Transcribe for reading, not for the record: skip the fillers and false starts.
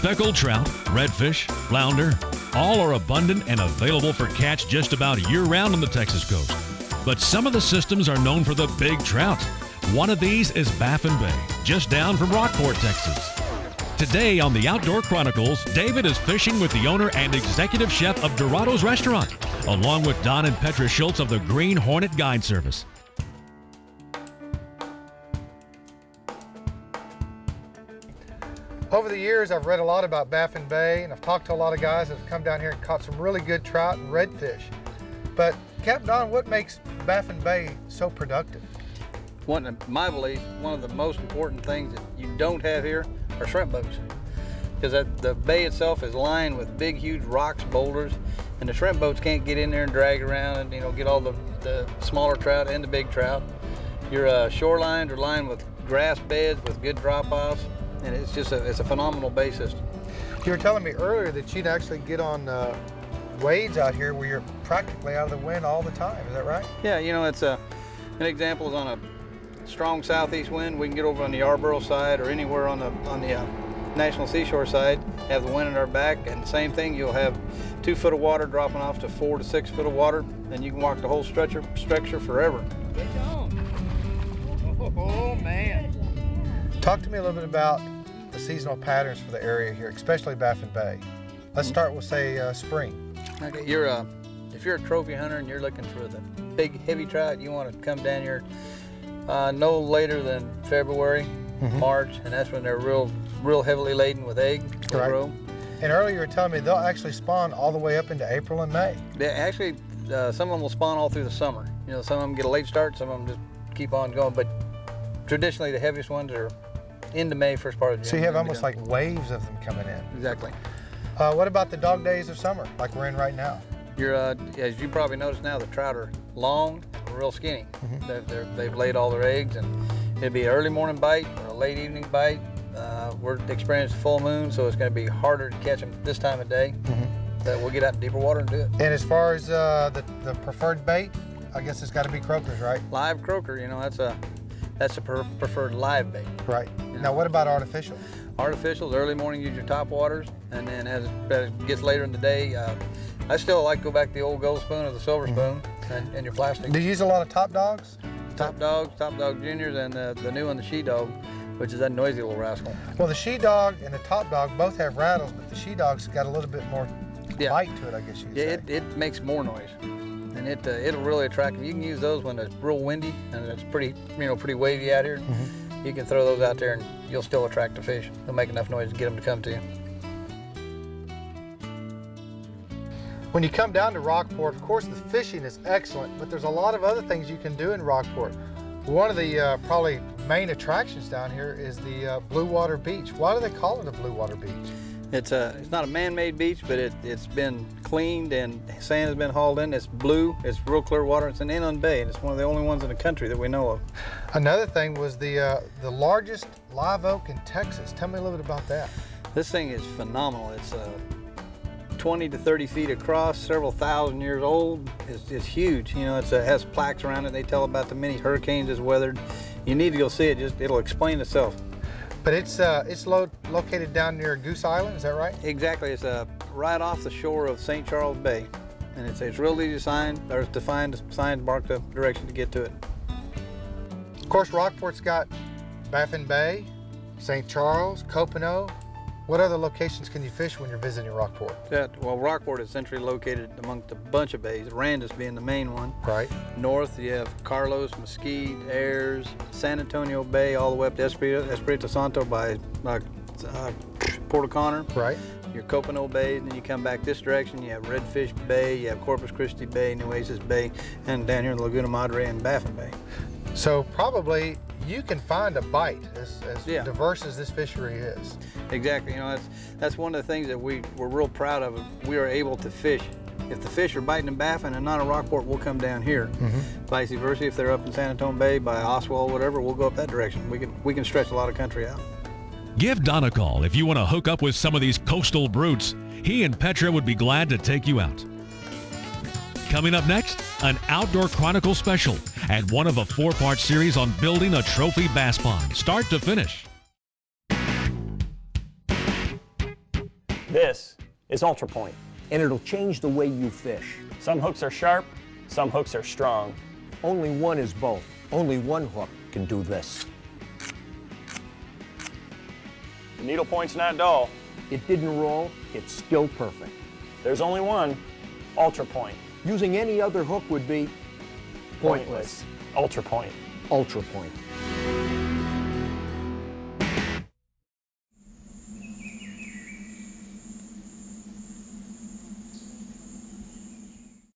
Speckled trout, redfish, flounder, all are abundant and available for catch just about year-round on the Texas coast. But some of the systems are known for the big trout. One of these is Baffin Bay, just down from Rockport, Texas. Today on the Outdoor Chronicles, David is fishing with the owner and executive chef of Dorado's Restaurant, along with Don and Petra Schultz of the Green Hornet Guide Service. Over the years, I've read a lot about Baffin Bay, and I've talked to a lot of guys that have come down here and caught some really good trout and redfish. But Captain Don, what makes Baffin Bay so productive? In my belief, one of the most important things that you don't have here are shrimp boats. Because the bay itself is lined with big, huge rocks, boulders, and the shrimp boats can't get in there and drag around and get all the smaller trout and the big trout. Your shorelines are lined with grass beds with good drop-offs, and it's just it's a phenomenal bay system. You were telling me earlier that you'd actually get on wades out here where you're practically out of the wind all the time. Is that right? Yeah, it's an example is on a strong southeast wind. We can get over on the Yarborough side or anywhere on the National Seashore side, have the wind at our back, and the same thing, you'll have 2 foot of water dropping off to 4 to 6 foot of water, and you can walk the whole structure forever. Get on. Oh man. Talk to me a little bit about the seasonal patterns for the area here, especially Baffin Bay. Let's start with, say, spring. Okay, if you're a trophy hunter and you're looking for the big, heavy trout, you want to come down here no later than February, March, and that's when they're real heavily laden with egg. Right. And earlier you were telling me they'll actually spawn all the way up into April and May. Yeah, actually, some of them will spawn all through the summer. Some of them get a late start, some of them just keep on going, but traditionally the heaviest ones are into May, first part of June. So you have almost like waves of them coming in. Exactly. What about the dog days of summer, like we're in right now? As you probably noticed now, the trout are long and real skinny. They've laid all their eggs, and it'll be an early morning bite or a late evening bite. We're experiencing full moon, so it's going to be harder to catch them this time of day. But we'll get out in deeper water and do it. And as far as the preferred bait, I guess it's got to be croakers, right? Live croaker, that's the preferred live bait. Right. Now, what about artificial? Artificials, early morning, use your top waters, and then as it gets later in the day, I still like to go back to the old gold spoon or the silver spoon and your plastic. Do you use a lot of top dogs? Top dog juniors, and the new one, the she dog, which is that noisy little rascal. Well, the she dog and the top dog both have rattles, but the she dog's got a little bit more bite to it, I guess you could say. It makes more noise, and it'll really attract them. You can use those when it's real windy and it's pretty wavy out here. You can throw those out there and you'll still attract the fish. They'll make enough noise to get them to come to you. When you come down to Rockport, of course the fishing is excellent, but there's a lot of other things you can do in Rockport. One of the probably main attractions down here is the Blue Water Beach. Why do they call it a Blue Water Beach? It's not a man-made beach, but it's been cleaned and sand has been hauled in. It's blue, it's real clear water. It's an inland bay, and it's one of the only ones in the country that we know of. Another thing was the largest live oak in Texas. Tell me a little bit about that. This thing is phenomenal. It's 20 to 30 feet across, several thousand years old. It's huge. It has plaques around it. They tell about the many hurricanes it's weathered. You need to go see it. It'll explain itself. But it's located down near Goose Island, is that right? Exactly. It's right off the shore of St. Charles Bay, and it's real easy to find. The signs mark the direction to get to it. Of course, Rockport's got Baffin Bay, St. Charles, Copano. What other locations can you fish when you're visiting Rockport? Well, Rockport is centrally located amongst a bunch of bays, Randus being the main one. Right. North, you have Carlos, Mesquite, Ayers, San Antonio Bay, all the way up to Espiritu Santo by Port O'Connor. Right. Your Copano Bay, and then you come back this direction, you have Redfish Bay, you have Corpus Christi Bay, Nueces Bay, and down here in Laguna Madre and Baffin Bay. So probably you can find a bite as diverse as this fishery is. Exactly. That's one of the things that we're real proud of. We are able to fish. If the fish are biting in Baffin and not in Rockport, we'll come down here. Vice versa, if they're up in San Antonio Bay by Oswald, whatever, we'll go up that direction. We can stretch a lot of country out. Give Don a call if you want to hook up with some of these coastal brutes. He and Petra would be glad to take you out. Coming up next, an Outdoor Chronicle special and one of a 4-part series on building a trophy bass pond, start to finish. This is Ultra Point. And it'll change the way you fish. Some hooks are sharp, some hooks are strong. Only one is both. Only one hook can do this. The needle point's not dull. It didn't roll, it's still perfect. There's only one, Ultra Point. Using any other hook would be pointless. Ultra Point. Ultra Point.